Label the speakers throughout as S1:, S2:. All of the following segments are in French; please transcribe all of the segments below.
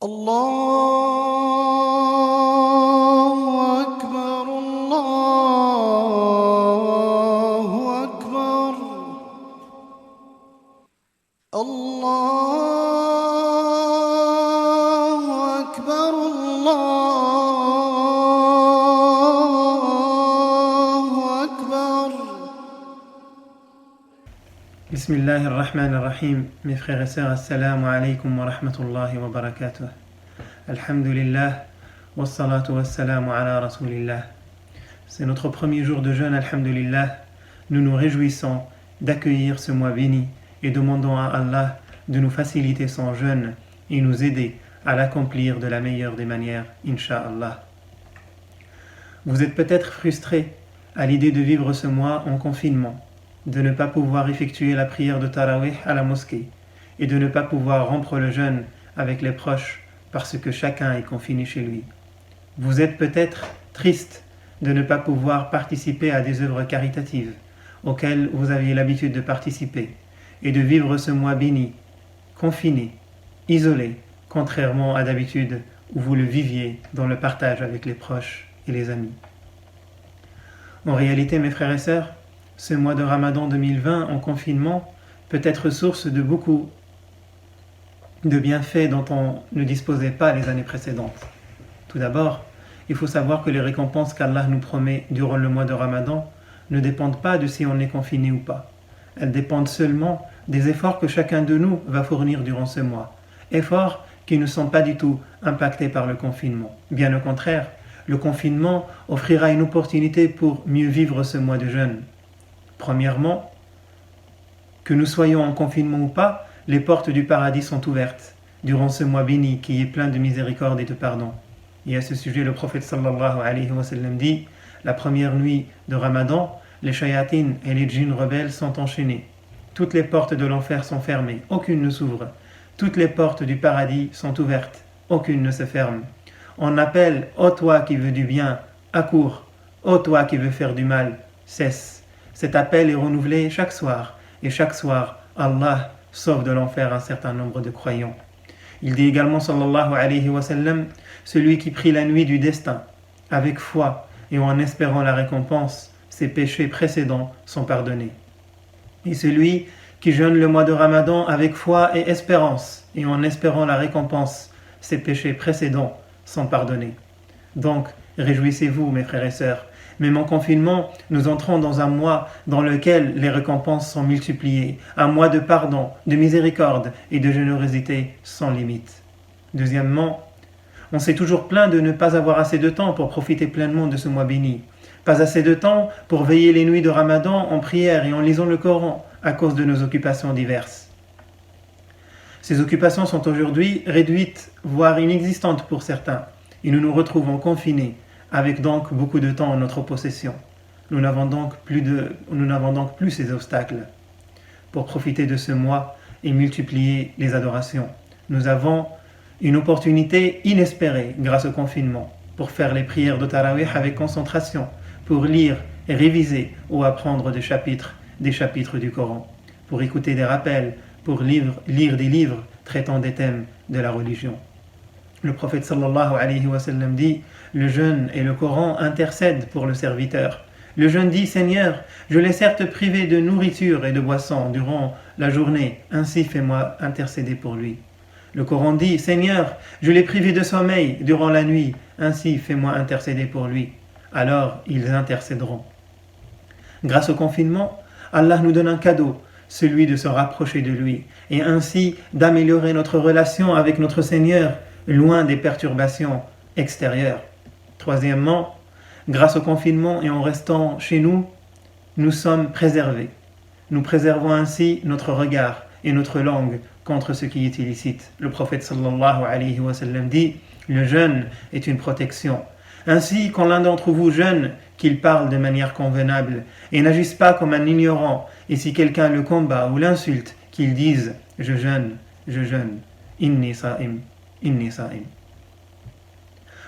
S1: الله أكبر الله أكبر الله أكبر الله أكبر.
S2: Bismillah ar-Rahman ar-Rahim. Mes frères et sœurs, assalamu alaikum wa rahmatullahi wa barakatuh. Alhamdulillah, wa salatu wa salamu ala rasulillah. C'est notre premier jour de jeûne, alhamdulillah. Nous nous réjouissons d'accueillir ce mois béni et demandons à Allah de nous faciliter son jeûne et nous aider à l'accomplir de la meilleure des manières, incha'Allah. Vous êtes peut-être frustrés à l'idée de vivre ce mois en confinement, de ne pas pouvoir effectuer la prière de Tarawih à la mosquée et de ne pas pouvoir rompre le jeûne avec les proches parce que chacun est confiné chez lui. Vous êtes peut-être triste de ne pas pouvoir participer à des œuvres caritatives auxquelles vous aviez l'habitude de participer et de vivre ce mois béni, confiné, isolé, contrairement à d'habitude où vous le viviez dans le partage avec les proches et les amis. En réalité, mes frères et sœurs, ce mois de Ramadan 2020 en confinement peut être source de beaucoup de bienfaits dont on ne disposait pas les années précédentes. Tout d'abord, il faut savoir que les récompenses qu'Allah nous promet durant le mois de Ramadan ne dépendent pas de si on est confiné ou pas. Elles dépendent seulement des efforts que chacun de nous va fournir durant ce mois. Efforts qui ne sont pas du tout impactés par le confinement. Bien au contraire, le confinement offrira une opportunité pour mieux vivre ce mois de jeûne. Premièrement, que nous soyons en confinement ou pas, les portes du paradis sont ouvertes durant ce mois béni qui est plein de miséricorde et de pardon. Et à ce sujet, le prophète sallallahu alayhi wa sallam dit: la première nuit de Ramadan, les shayatines et les djinns rebelles sont enchaînés. Toutes les portes de l'enfer sont fermées, aucune ne s'ouvre. Toutes les portes du paradis sont ouvertes, aucune ne se ferme. On appelle: ô toi qui veux du bien, accours. Ô toi qui veux faire du mal, cesse. Cet appel est renouvelé chaque soir, et chaque soir, Allah sauve de l'enfer un certain nombre de croyants. Il dit également, sallallahu alayhi wa sallam, celui qui prie la nuit du destin, avec foi et en espérant la récompense, ses péchés précédents sont pardonnés. Et celui qui jeûne le mois de Ramadan avec foi et espérance, et en espérant la récompense, ses péchés précédents sont pardonnés. Donc, réjouissez-vous, mes frères et sœurs. Même en confinement, nous entrons dans un mois dans lequel les récompenses sont multipliées, un mois de pardon, de miséricorde et de générosité sans limite. Deuxièmement, on s'est toujours plaint de ne pas avoir assez de temps pour profiter pleinement de ce mois béni. Pas assez de temps pour veiller les nuits de Ramadan en prière et en lisant le Coran à cause de nos occupations diverses. Ces occupations sont aujourd'hui réduites, voire inexistantes pour certains, et nous nous retrouvons confinés, avec donc beaucoup de temps en notre possession. Nous n'avons donc plus ces obstacles pour profiter de ce mois et multiplier les adorations. Nous avons une opportunité inespérée grâce au confinement pour faire les prières de Tarawih avec concentration, pour lire et réviser ou apprendre des chapitres du Coran, pour écouter des rappels, pour lire des livres traitant des thèmes de la religion. Le prophète sallallahu alayhi wa sallam dit: le jeûne et le Coran intercèdent pour le serviteur. Le jeûne dit: Seigneur, je l'ai certes privé de nourriture et de boisson durant la journée, ainsi fais-moi intercéder pour lui. Le Coran dit: Seigneur, je l'ai privé de sommeil durant la nuit, ainsi fais-moi intercéder pour lui. Alors ils intercéderont. Grâce au confinement, Allah nous donne un cadeau, celui de se rapprocher de lui, et ainsi d'améliorer notre relation avec notre Seigneur, loin des perturbations extérieures. Troisièmement, grâce au confinement et en restant chez nous, nous sommes préservés. Nous préservons ainsi notre regard et notre langue contre ce qui est illicite. Le prophète sallallahu alayhi wa sallam dit: le jeûne est une protection. Ainsi, quand l'un d'entre vous jeûne, qu'il parle de manière convenable et n'agisse pas comme un ignorant, et si quelqu'un le combat ou l'insulte, qu'il dise: je jeûne, inni sa'im.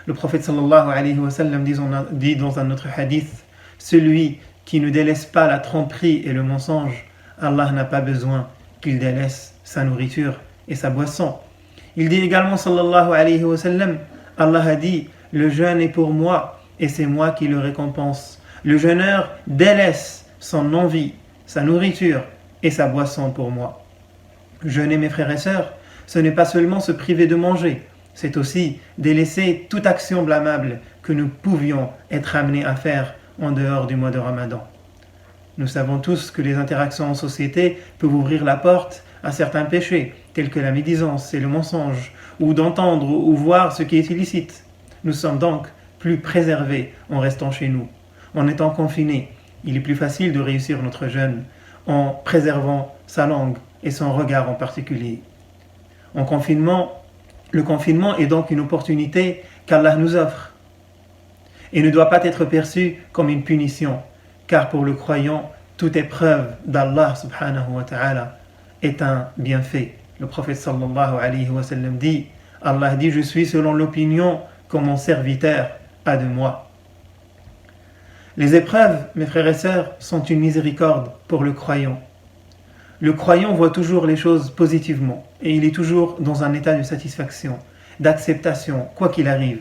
S2: Le prophète sallallahu alayhi wa sallam dit dans un autre hadith: celui qui ne délaisse pas la tromperie et le mensonge, Allah n'a pas besoin qu'il délaisse sa nourriture et sa boisson. Il dit également, sallallahu alayhi wa sallam, Allah a dit, le jeûne est pour moi et c'est moi qui le récompense. Le jeûneur délaisse son envie, sa nourriture et sa boisson pour moi. Jeûner, mes frères et sœurs, ce n'est pas seulement se priver de manger, c'est aussi délaisser toute action blâmable que nous pouvions être amenés à faire en dehors du mois de Ramadan. Nous savons tous que les interactions en société peuvent ouvrir la porte à certains péchés, tels que la médisance et le mensonge, ou d'entendre ou voir ce qui est illicite. Nous sommes donc plus préservés en restant chez nous. En étant confinés, il est plus facile de réussir notre jeûne en préservant sa langue et son regard en particulier. Le confinement est donc une opportunité qu'Allah nous offre et ne doit pas être perçu comme une punition, car pour le croyant, toute épreuve d'Allah subhanahu wa ta'ala est un bienfait. Le prophète sallallahu alayhi wa sallam dit, Allah dit, je suis selon l'opinion que mon serviteur a de moi. Les épreuves, mes frères et sœurs, sont une miséricorde pour le croyant. Le croyant voit toujours les choses positivement et il est toujours dans un état de satisfaction, d'acceptation, quoi qu'il arrive.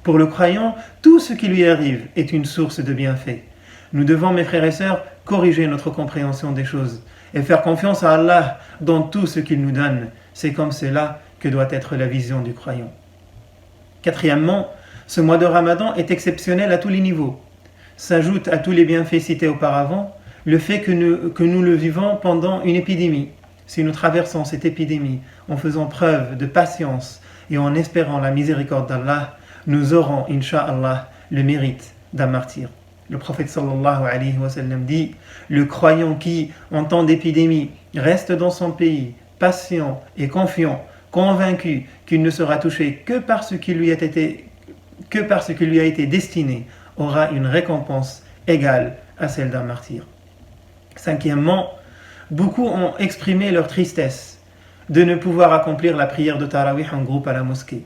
S2: Pour le croyant, tout ce qui lui arrive est une source de bienfait. Nous devons, mes frères et sœurs, corriger notre compréhension des choses et faire confiance à Allah dans tout ce qu'il nous donne. C'est comme cela que doit être la vision du croyant. Quatrièmement, ce mois de Ramadan est exceptionnel à tous les niveaux. S'ajoute à tous les bienfaits cités auparavant le fait que nous le vivons pendant une épidémie. Si nous traversons cette épidémie en faisant preuve de patience et en espérant la miséricorde d'Allah, nous aurons, incha'Allah, le mérite d'un martyr. Le prophète sallallahu alayhi wa sallam dit, le croyant qui, en temps d'épidémie, reste dans son pays, patient et confiant, convaincu qu'il ne sera touché que par ce qui lui a été destiné, aura une récompense égale à celle d'un martyr. Cinquièmement, beaucoup ont exprimé leur tristesse de ne pouvoir accomplir la prière de Tarawih en groupe à la mosquée.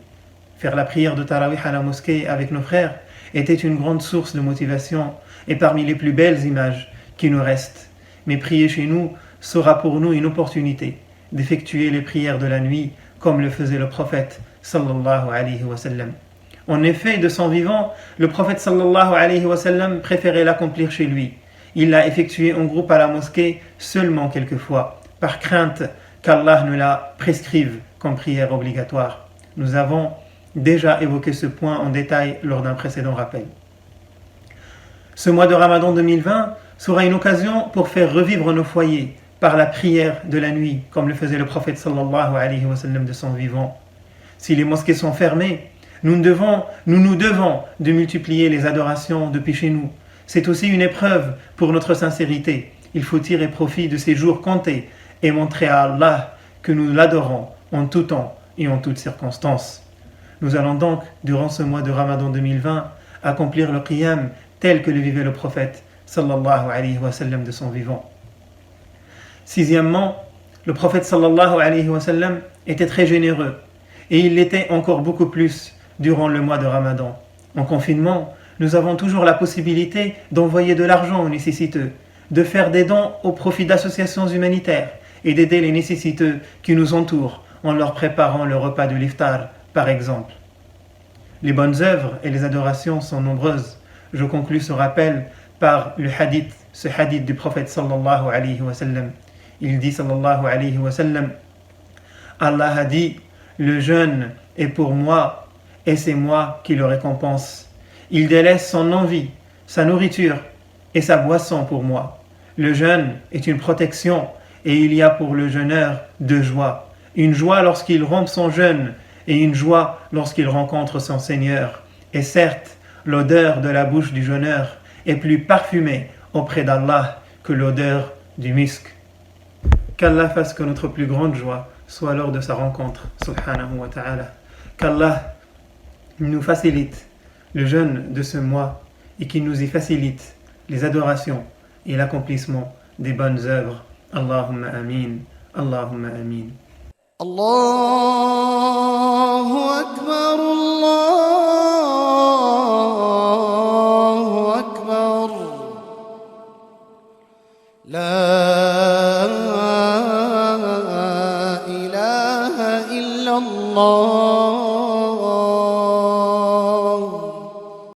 S2: Faire la prière de Tarawih à la mosquée avec nos frères était une grande source de motivation et parmi les plus belles images qui nous restent. Mais prier chez nous sera pour nous une opportunité d'effectuer les prières de la nuit comme le faisait le prophète sallallahu alayhi wa sallam. En effet, de son vivant, le prophète sallallahu alayhi wa sallam préférait l'accomplir chez lui. Il l'a effectué en groupe à la mosquée seulement quelques fois, par crainte qu'Allah ne la prescrive comme prière obligatoire. Nous avons déjà évoqué ce point en détail lors d'un précédent rappel. Ce mois de Ramadan 2020 sera une occasion pour faire revivre nos foyers par la prière de la nuit, comme le faisait le prophète sallallahu alayhi wa sallam de son vivant. Si les mosquées sont fermées, nous devons de multiplier les adorations depuis chez nous. C'est aussi une épreuve pour notre sincérité. Il faut tirer profit de ces jours comptés et montrer à Allah que nous l'adorons en tout temps et en toutes circonstances. Nous allons donc, durant ce mois de Ramadan 2020, accomplir le qiyam tel que le vivait le prophète sallallahu alayhi wa sallam de son vivant. Sixièmement, le prophète sallallahu alayhi wa sallam était très généreux et il l'était encore beaucoup plus durant le mois de Ramadan. En confinement, nous avons toujours la possibilité d'envoyer de l'argent aux nécessiteux, de faire des dons au profit d'associations humanitaires et d'aider les nécessiteux qui nous entourent en leur préparant le repas de l'iftar, par exemple. Les bonnes œuvres et les adorations sont nombreuses. Je conclus ce rappel par ce hadith du prophète sallallahu alayhi wa sallam. Il dit sallallahu alayhi wa sallam, Allah a dit, le jeûne est pour moi et c'est moi qui le récompense. Il délaisse son envie, sa nourriture et sa boisson pour moi. Le jeûne est une protection et il y a pour le jeûneur deux joies. Une joie lorsqu'il rompt son jeûne et une joie lorsqu'il rencontre son Seigneur. Et certes, l'odeur de la bouche du jeûneur est plus parfumée auprès d'Allah que l'odeur du musc. Qu'Allah fasse que notre plus grande joie soit lors de sa rencontre, subhanahu wa ta'ala. Qu'Allah nous facilite le jeûne de ce mois et qu'il nous y facilite les adorations et l'accomplissement des bonnes œuvres. Allahumma amin. Allahumma amin.
S1: Allahu Akbar.